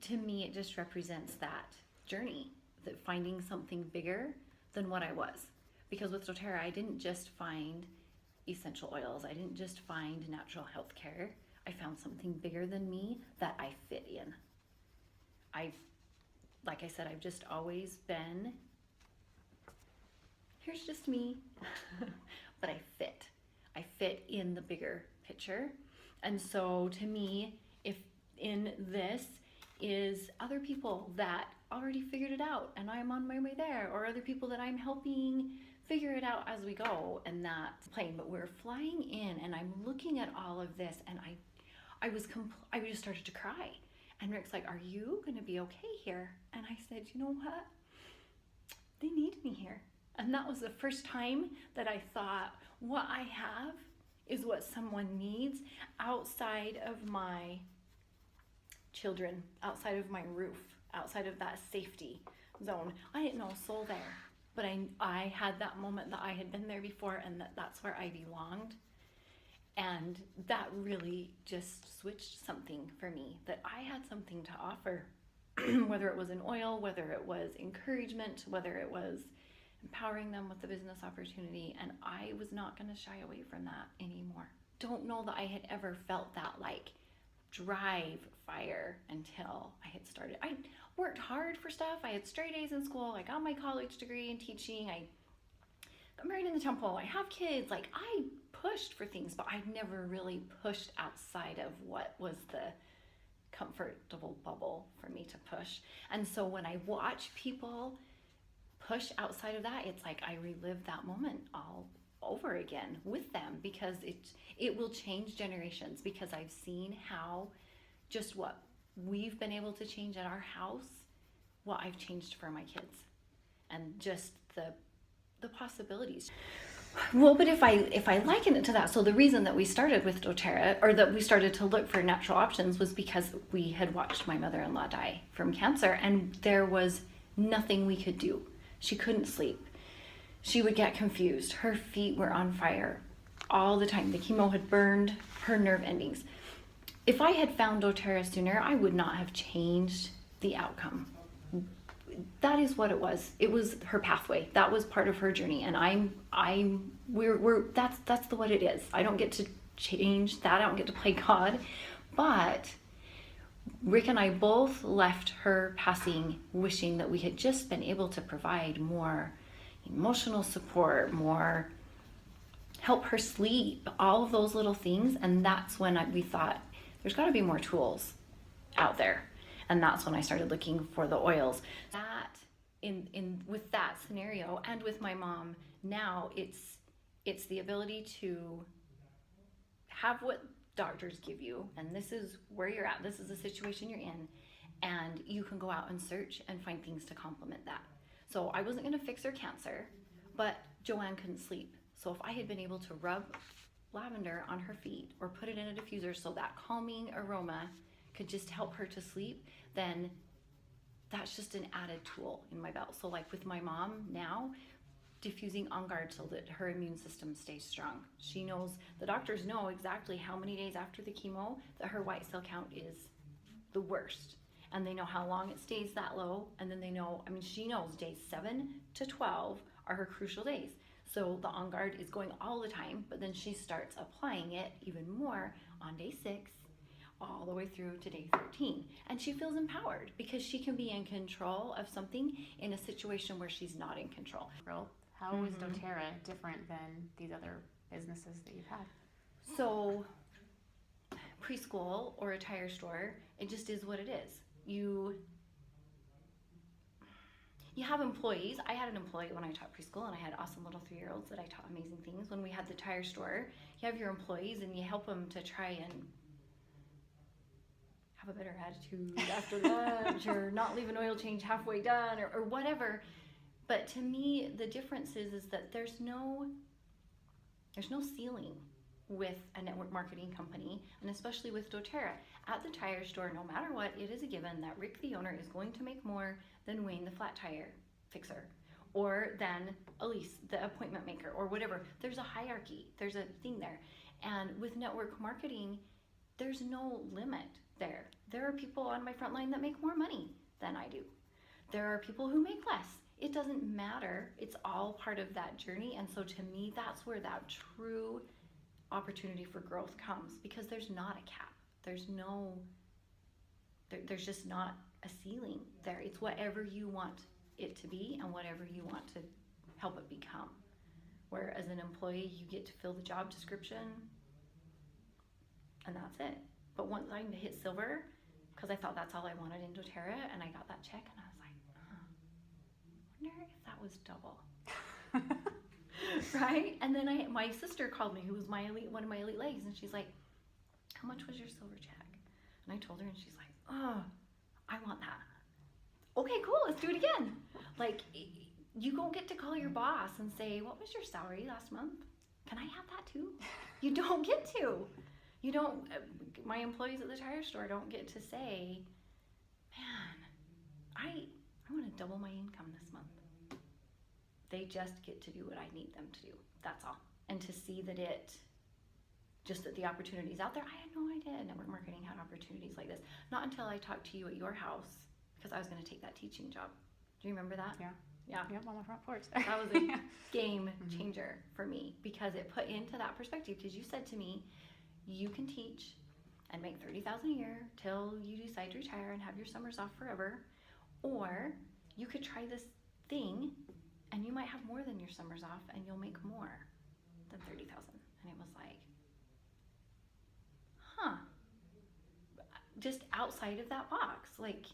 to me, it just represents that journey, that finding something bigger than what I was. Because with doTERRA, I didn't just find essential oils. I didn't just find natural health care. I found something bigger than me that I fit in. Like I said, I've just always been, here's just me, but I fit. I fit in the bigger picture. And so to me, if in this is other people that already figured it out and I'm on my way there, or other people that I'm helping figure it out as we go, and that's plane. But we're flying in and I'm looking at all of this, and I just started to cry. And Rick's like, are you gonna be okay here? And I said, you know what? They need me here. And that was the first time that I thought, what I have is what someone needs outside of my children, outside of my roof, outside of that safety zone. I didn't know a soul there, but I had that moment that I had been there before, and that's where I belonged. And that really just switched something for me, that I had something to offer, whether it was an oil, whether it was encouragement, whether it was empowering them with the business opportunity. And I was not going to shy away from that anymore. Don't know that I had ever felt that like drive fire until I had started. I worked hard for stuff. I had straight A's in school. I got my college degree in teaching. I got married in the temple. I have kids. Like, I pushed for things, but I never really pushed outside of what was the comfortable bubble for me to push. And so when I watch people push outside of that, it's like I relive that moment all over again with them, because it will change generations, because I've seen how just what we've been able to change at our house, what I've changed for my kids, and just the possibilities. Well, but if I liken it to that, so the reason that we started with doTERRA, or that we started to look for natural options, was because we had watched my mother-in-law die from cancer, and there was nothing we could do. She couldn't sleep. She would get confused. Her feet were on fire all the time. The chemo had burned her nerve endings. If I had found doTERRA sooner, I would not have changed the outcome. That is what it was. It was her pathway. That was part of her journey, and that's what it is. I don't get to change that. I don't get to play God, but Rick and I both left her passing wishing that we had just been able to provide more emotional support, more help her sleep, all of those little things. And that's when we thought there's got to be more tools out there. And that's when I started looking for the oils. That in with that scenario, and with my mom now, it's the ability to have what doctors give you, and this is where you're at, this is the situation you're in, and you can go out and search and find things to complement that. So I wasn't going to fix her cancer, but Joanne couldn't sleep. So if I had been able to rub lavender on her feet or put it in a diffuser so that calming aroma could just help her to sleep, then that's just an added tool in my belt. So like with my mom now, diffusing On Guard so that her immune system stays strong. She knows, the doctors know exactly how many days after the chemo that her white cell count is the worst. And they know how long it stays that low. And then they know, she knows days 7 to 12 are her crucial days. So the On Guard is going all the time, but then she starts applying it even more on day 6 all the way through to day 13. And she feels empowered because she can be in control of something in a situation where she's not in control. How is doTERRA different than these other businesses that you've had? So preschool or a tire store, it just is what it is. You have employees. I had an employee when I taught preschool, and I had awesome little 3-year-olds that I taught amazing things. When we had the tire store, you have your employees and you help them to try and have a better attitude after lunch, or not leave an oil change halfway done, or whatever. But to me, the difference is that there's no ceiling with a network marketing company, and especially with doTERRA. At the tire store, no matter what, it is a given that Rick, the owner, is going to make more than Wayne, the flat tire fixer, or than Alisse, the appointment maker, or whatever. There's a hierarchy. There's a thing there. And with network marketing, there's no limit there. There are people on my front line that make more money than I do. There are people who make less. It doesn't matter. It's all part of that journey. And so to me, that's where that true opportunity for growth comes, because there's not a cap. There's just not a ceiling there. It's whatever you want it to be and whatever you want to help it become. Where as an employee, you get to fill the job description and that's it. But once I hit silver, because I thought that's all I wanted in doTERRA, and I got that check and I was like, I wonder if that was double. Right? And then my sister called me, who was one of my elite legs, and she's like, how much was your silver check? And I told her, and she's like, oh, I want that. Okay, cool, let's do it again. Like, you don't get to call your boss and say, what was your salary last month? Can I have that too? You don't get to. You don't, my employees at the tire store don't get to say, man, I want to double my income this month. They just get to do what I need them to do. That's all. And to see that that the opportunity's out there. I had no idea network marketing had opportunities like this. Not until I talked to you at your house, because I was going to take that teaching job. Do you remember that? Yeah. Yeah. Yep, on the front porch. That was a game changer for me, because it put into that perspective. Because you said to me, you can teach and make $30,000 a year till you decide to retire and have your summers off forever, or you could try this thing and you might have more than your summers off and you'll make more than $30,000. And it was like, just outside of that box, like,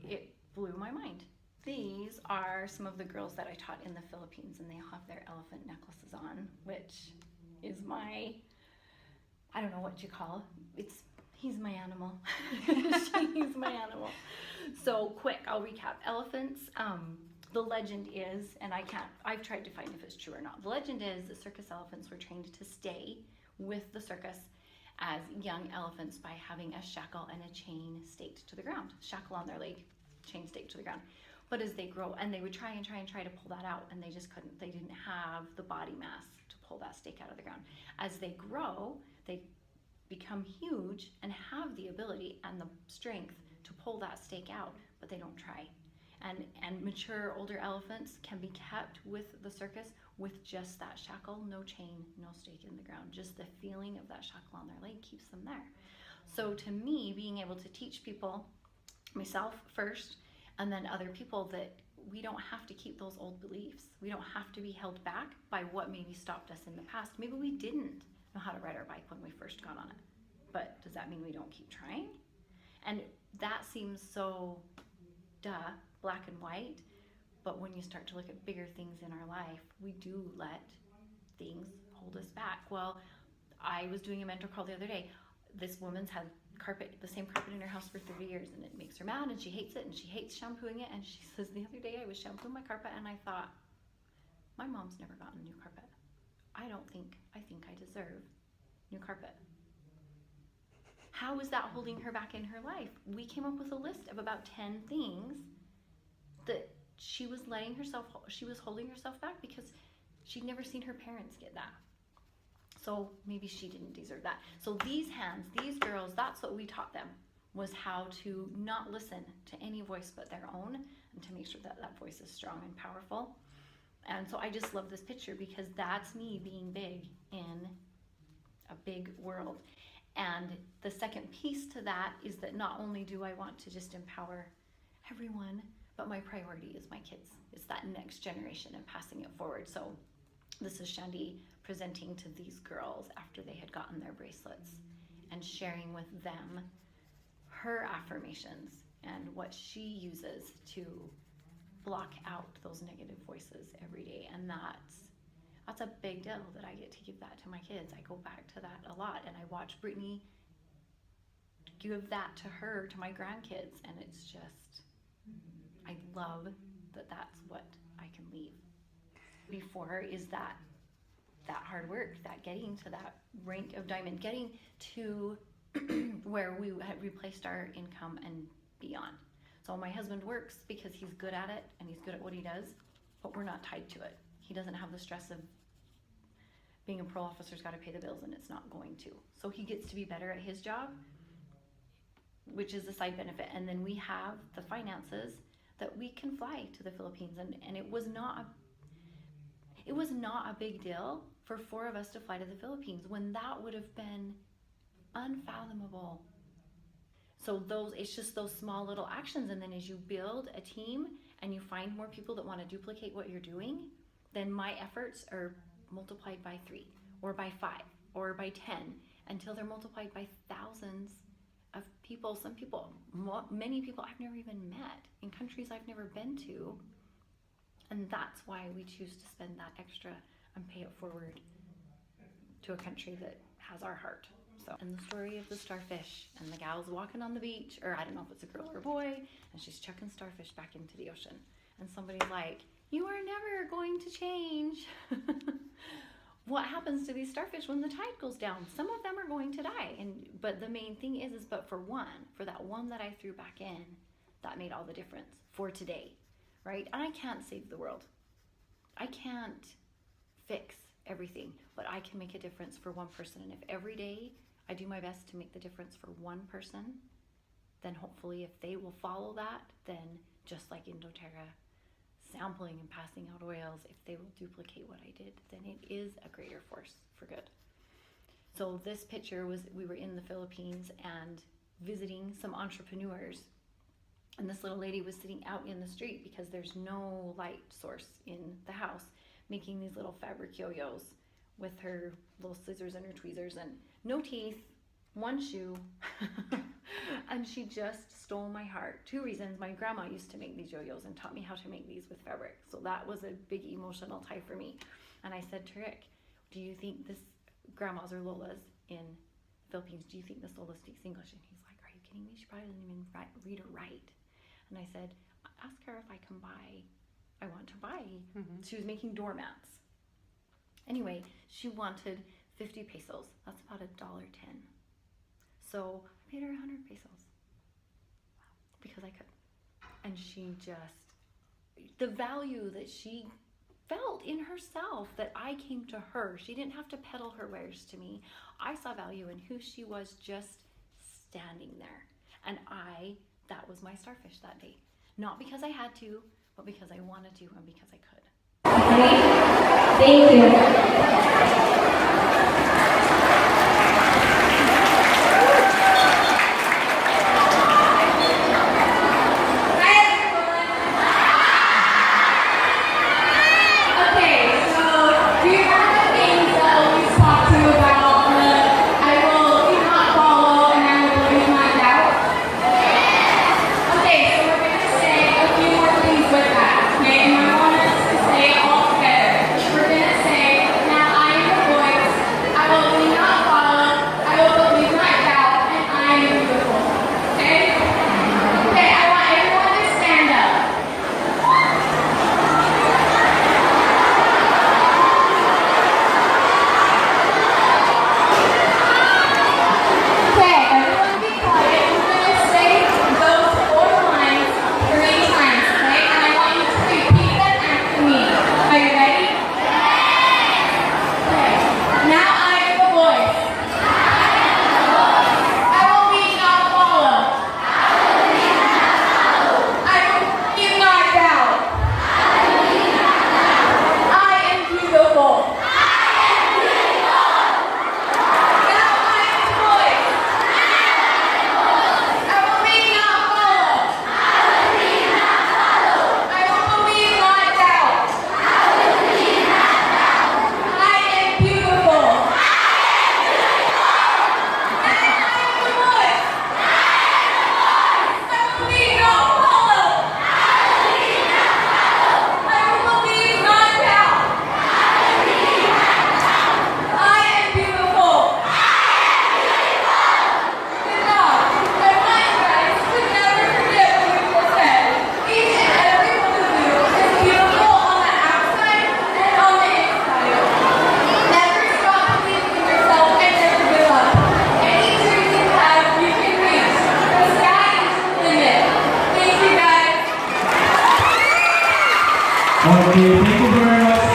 it blew my mind. These are some of the girls that I taught in the Philippines, and they have their elephant necklaces on, which is I don't know what you call it. He's my animal. She's my animal. So quick, I'll recap. Elephants, the legend is, and I've tried to find if it's true or not. The legend is that circus elephants were trained to stay with the circus as young elephants by having a shackle and a chain staked to the ground. Shackle on their leg, chain staked to the ground. But as they grow, and they would try to pull that out, and they just couldn't. They didn't have the body mass to pull that stake out of the ground. As they grow, they become huge and have the ability and the strength to pull that stake out, but they don't try. And mature older elephants can be kept with the circus with just that shackle, no chain, no stake in the ground. Just the feeling of that shackle on their leg keeps them there. So to me, being able to teach people, myself first, and then other people, that we don't have to keep those old beliefs. We don't have to be held back by what maybe stopped us in the past. Maybe we didn't know how to ride our bike when we first got on it. But does that mean we don't keep trying? And that seems so black and white. But when you start to look at bigger things in our life, we do let things hold us back. Well, I was doing a mentor call the other day. This woman's had the same carpet in her house for 30 years, and it makes her mad, and she hates it, and she hates shampooing it. And she says, the other day I was shampooing my carpet, and I thought, my mom's never gotten new carpet. I think I deserve new carpet. How is that holding her back in her life? We came up with a list of about 10 things that she was holding herself back because she'd never seen her parents get that. So maybe she didn't deserve that. So these girls, that's what we taught them, was how to not listen to any voice but their own, and to make sure that that voice is strong and powerful. And so I just love this picture, because that's me being big in a big world. And the second piece to that is that not only do I want to just empower everyone, but my priority is my kids. It's that next generation and passing it forward. So this is Shandy presenting to these girls after they had gotten their bracelets, and sharing with them her affirmations and what she uses to block out those negative voices every day. And that's a big deal that I get to give that to my kids. I go back to that a lot, and I watch Brittany give that to my grandkids, and it's just, I love that that's what I can leave. Before is that hard work, that getting to that rank of diamond, getting to where we had replaced our income and beyond. So my husband works because he's good at it and he's good at what he does, but we're not tied to it. He doesn't have the stress of being a parole officer's got to pay the bills and it's not going to. So he gets to be better at his job, which is a side benefit. And then we have the finances that we can fly to the Philippines. And it was not a big deal for 4 of us to fly to the Philippines when that would have been unfathomable. So it's just those small little actions. And then as you build a team and you find more people that want to duplicate what you're doing, then my efforts are multiplied by 3 or by 5 or by 10 until they're multiplied by thousands of people. Many people I've never even met in countries I've never been to. And that's why we choose to spend that extra and pay it forward to a country that has our heart. So, and the story of the starfish and the gal's walking on the beach, or I don't know if it's a girl or a boy, and she's chucking starfish back into the ocean. And somebody's like, you are never going to change. What happens to these starfish when the tide goes down? Some of them are going to die. But the main thing is but for that one that I threw back in, that made all the difference for today, right? And I can't save the world. I can't fix everything, but I can make a difference for one person. And if every day I do my best to make the difference for one person, then hopefully if they will follow that, then just like in doTERRA, sampling and passing out oils, if they will duplicate what I did, then it is a greater force for good. So this picture was, we were in the Philippines and visiting some entrepreneurs, and this little lady was sitting out in the street because there's no light source in the house, making these little fabric yo-yos with her little scissors and her tweezers and no teeth, one shoe. And she just stole my heart. 2 reasons. My grandma used to make these yo-yos and taught me how to make these with fabric. So that was a big emotional tie for me. And I said to Rick, do you think this, grandmas or Lolas in Philippines, do you think this Lola speaks English? And he's like, are you kidding me? She probably doesn't even read or write. And I said, ask her if I can buy, I want to buy. Mm-hmm. She was making doormats. Anyway, she wanted 50 pesos. That's about $1.10. So I paid her 100 pesos because I could. And she just, the value that she felt in herself, that I came to her. She didn't have to peddle her wares to me. I saw value in who she was just standing there. And that was my starfish that day. Not because I had to, but because I wanted to and because I could. Thank you.